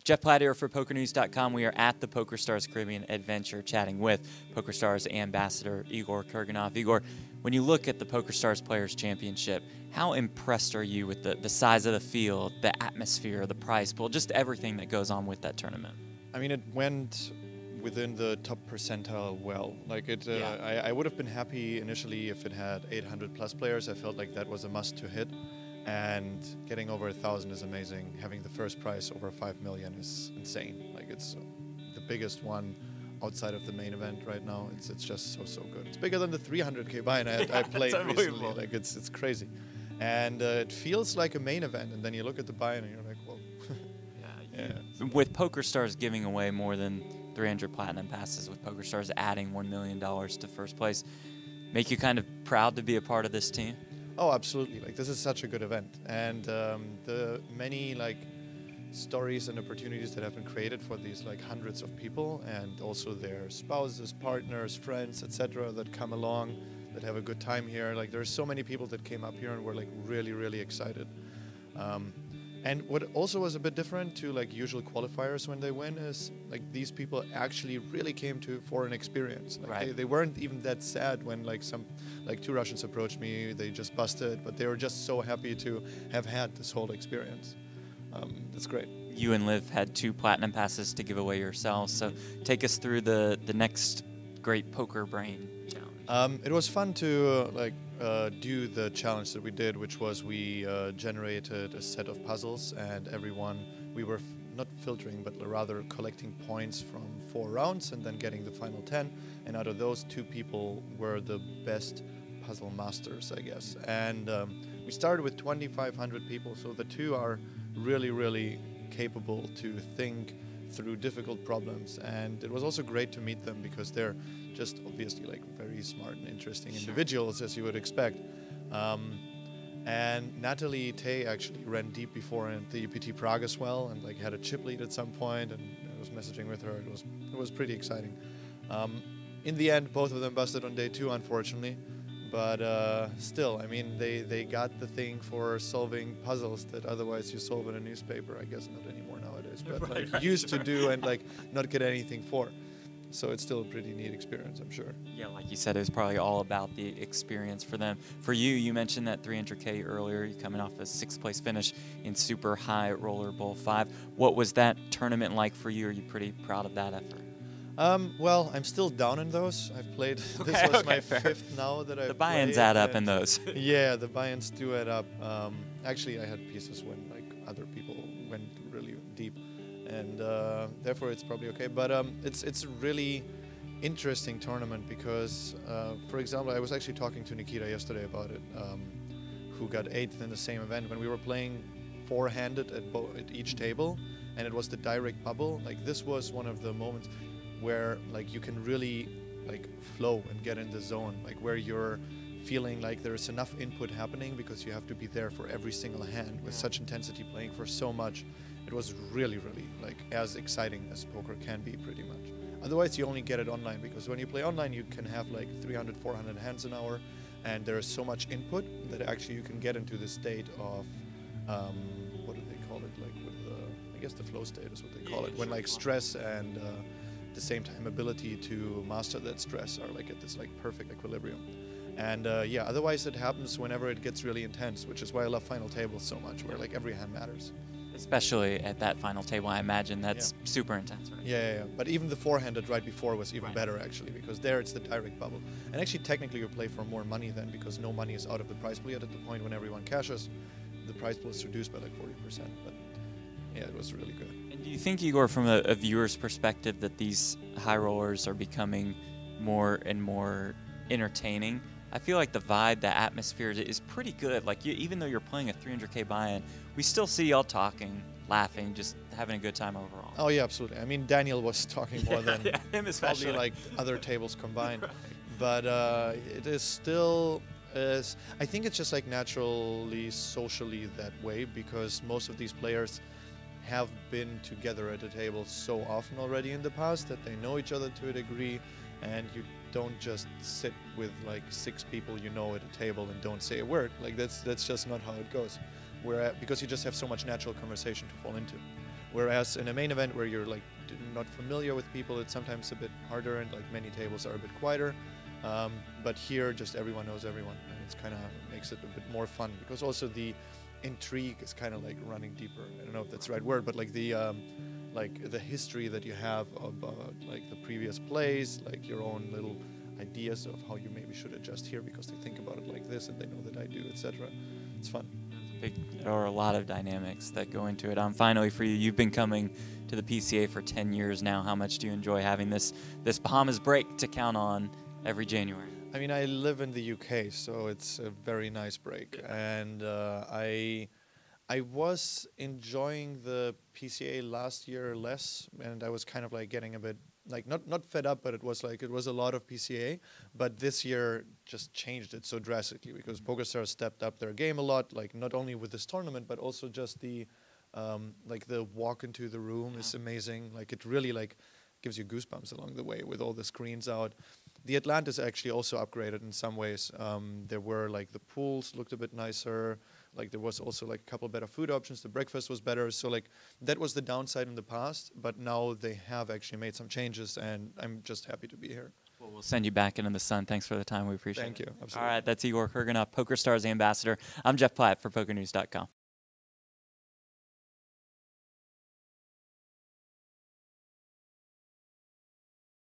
Jeff Platt here for PokerNews.com. We are at the PokerStars Caribbean Adventure chatting with PokerStars Ambassador Igor Kurganov. Igor, when you look at the PokerStars Players Championship, how impressed are you with the size of the field, the atmosphere, the prize pool, just everything that goes on with that tournament? I mean, it went within the top percentile well. Like I would have been happy initially if it had 800 plus players. I felt like that was a must to hit. And getting over 1,000 is amazing. Having the first prize over 5 million is insane. Like it's the biggest one outside of the main event right now. It's just so good. It's bigger than the 300K buy-in I played recently. Like it's crazy, and it feels like a main event. And then you look at the buy-in and you're like, whoa. Yeah. With PokerStars giving away more than 300 platinum passes, with PokerStars adding $1 million to first place, make you kind of proud to be a part of this team? Oh, absolutely. Like this is such a good event, and the many like stories and opportunities that have been created for these like hundreds of people, and also their spouses, partners, friends, etc., that come along, that have a good time here. Like there's so many people that came up here and were like really excited. And what also was a bit different to like usual qualifiers when they win is like these people actually really came for an experience. Like right. They weren't even that sad when like two Russians approached me, they just busted, but they were just so happy to have had this whole experience. That's great. You and Liv had 2 platinum passes to give away yourselves, so take us through the next great poker brain challenge. It was fun to do the challenge that we did, which was we generated a set of puzzles, and we were not filtering, but rather collecting points from 4 rounds and then getting the final 10. And out of those, 2 people were the best puzzle masters, I guess. And we started with 2,500 people, so the 2 are really capable to think through difficult problems. And it was also great to meet them because they're just obviously like very smart and interesting individuals, as you would expect. And Natalie Tay actually ran deep before in the UPT Prague as well, and like had a chip lead at some point, and I was messaging with her. It was pretty exciting. In the end, both of them busted on day 2, unfortunately. But still, I mean, they got the thing for solving puzzles that otherwise you solve in a newspaper. I guess not anymore nowadays, but used to do and like not get anything for. So it's still a pretty neat experience, I'm sure. Yeah, like you said, it was probably all about the experience for them. For you, you mentioned that 300K earlier. You're coming off a 6th place finish in Super High Roller Bowl 5. What was that tournament like for you? Are you pretty proud of that effort? Well, I'm still down in those. I've played. This was my 5th now that I've played. The buy-ins add up in those. Yeah, the buy-ins do add up. Actually, I had pieces when like other people went really deep, and therefore it's probably okay. But it's a really interesting tournament because, for example, I was actually talking to Nikita yesterday about it, who got 8th in the same event when we were playing 4-handed at each table, and it was the direct bubble. Like this was one of the moments where like you can really like flow and get in the zone, like where you're feeling like there's enough input happening because you have to be there for every single hand with such intensity, playing for so much. It was really like as exciting as poker can be, pretty much. Otherwise you only get it online, because when you play online you can have like 300, 400 hands an hour, and there is so much input that actually you can get into the state of what do they call it, like with I guess the flow state is what they call it, when like stress and the same time ability to master that stress are like at this like perfect equilibrium. And yeah, otherwise it happens whenever it gets really intense, which is why I love final tables so much, where like every hand matters. Especially at that final table, I imagine that's super intense, right? Yeah. But even the 4-handed right before was even better, actually, because there it's the direct bubble. And actually technically you play for more money then, because no money is out of the prize pool yet. At the point when everyone cashes, the prize pool is reduced by like 40%. But yeah, it was really good. And do you think, Igor, from a viewer's perspective, that these high rollers are becoming more and more entertaining? I feel like the vibe, the atmosphere is pretty good. Like even though you're playing a 300K buy-in, we still see y'all talking, laughing, just having a good time overall. Oh yeah, absolutely. I mean, Daniel was talking more than him especially, probably like other tables combined. Right. But it is still, I think it's just like naturally, socially that way, because most of these players have been together at a table so often already in the past that they know each other to a degree, and you don't just sit with like 6 people you know at a table and don't say a word. Like that's just not how it goes. Because you just have so much natural conversation to fall into. Whereas in a main event where you're like not familiar with people, it's sometimes a bit harder, and like many tables are a bit quieter. But here, just everyone knows everyone, and it's kind of makes it a bit more fun, because also the intrigue is kind of like running deeper. I don't know if that's the right word, but like the history that you have about like the previous plays, like your own little ideas of how you maybe should adjust here because they think about it like this and they know that I do, etc. It's fun. There are a lot of dynamics that go into it. Finally, for you, you've been coming to the PCA for 10 years now. How much do you enjoy having this Bahamas break to count on every January? I mean, I live in the UK, so it's a very nice break, and I was enjoying the PCA last year less, and I was kind of like getting a bit like not fed up, but it was a lot of PCA. But this year just changed it so drastically because PokerStars stepped up their game a lot, like not only with this tournament, but also just the like the walk into the room is amazing. Like it really like gives you goosebumps along the way with all the screens out. The Atlantis actually also upgraded in some ways. There were like the pools looked a bit nicer. Like there was also like a couple better food options. The breakfast was better. So like that was the downside in the past, but now they have actually made some changes, and I'm just happy to be here. Well, we'll send you back into the sun. Thanks for the time. We appreciate it. Thank you. Absolutely. All right, that's Igor Kurganov, PokerStars Ambassador. I'm Jeff Platt for PokerNews.com.